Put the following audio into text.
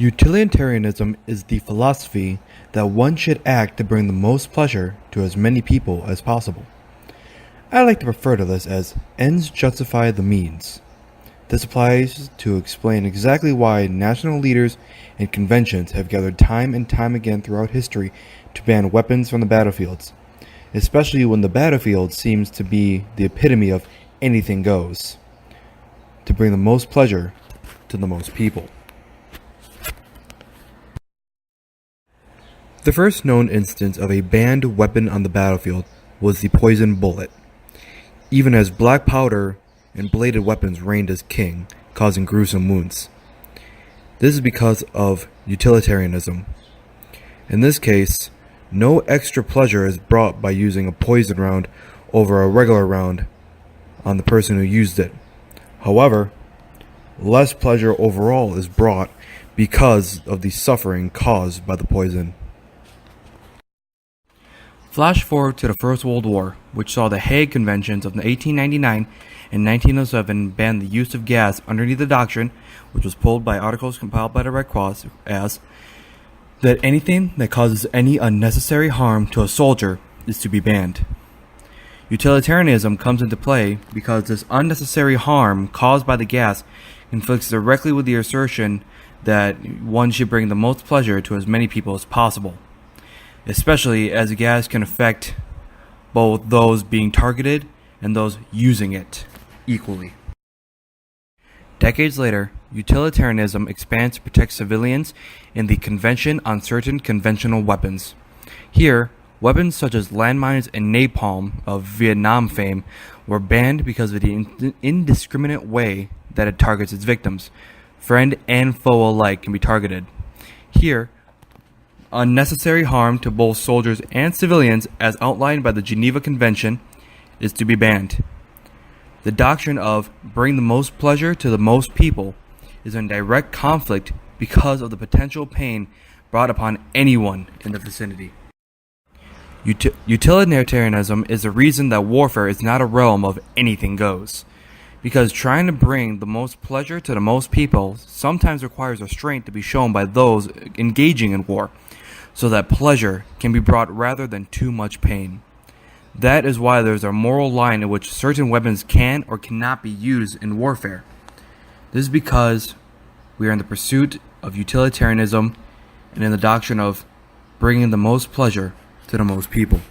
Utilitarianism is the philosophy that one should act to bring the most pleasure to as many people as possible. I like to refer to this as ends justify the means. This applies to explain exactly why national leaders and conventions have gathered time and time again throughout history to ban weapons from the battlefields, especially when the battlefield seems to be the epitome of anything goes, to bring the most pleasure to the most people. The first known instance of a banned weapon on the battlefield was the poison bullet, even as black powder and bladed weapons reigned as king, causing gruesome wounds. This is because of utilitarianism. In this case, no extra pleasure is brought by using a poison round over a regular round on the person who used it. However, less pleasure overall is brought because of the suffering caused by the poison. Flash forward to the First World War, which saw the Hague Conventions of 1899 and 1907 ban the use of gas underneath the doctrine, which was pulled by articles compiled by the Red Cross, as that anything that causes any unnecessary harm to a soldier is to be banned. Utilitarianism comes into play because this unnecessary harm caused by the gas conflicts directly with the assertion that one should bring the most pleasure to as many people as possible, especially as the gas can affect both those being targeted and those using it equally. Decades later, utilitarianism expands to protect civilians in the Convention on Certain Conventional Weapons. Here, weapons such as landmines and napalm of Vietnam fame were banned because of the indiscriminate way that it targets its victims. Friend and foe alike can be targeted. Here, unnecessary harm to both soldiers and civilians, as outlined by the Geneva Convention, is to be banned. The doctrine of bring the most pleasure to the most people is in direct conflict because of the potential pain brought upon anyone in the vicinity. Utilitarianism is the reason that warfare is not a realm of anything goes, because trying to bring the most pleasure to the most people sometimes requires restraint to be shown by those engaging in war, so that pleasure can be brought rather than too much pain. That is why there is a moral line in which certain weapons can or cannot be used in warfare. This is because we are in the pursuit of utilitarianism and in the doctrine of bringing the most pleasure to the most people.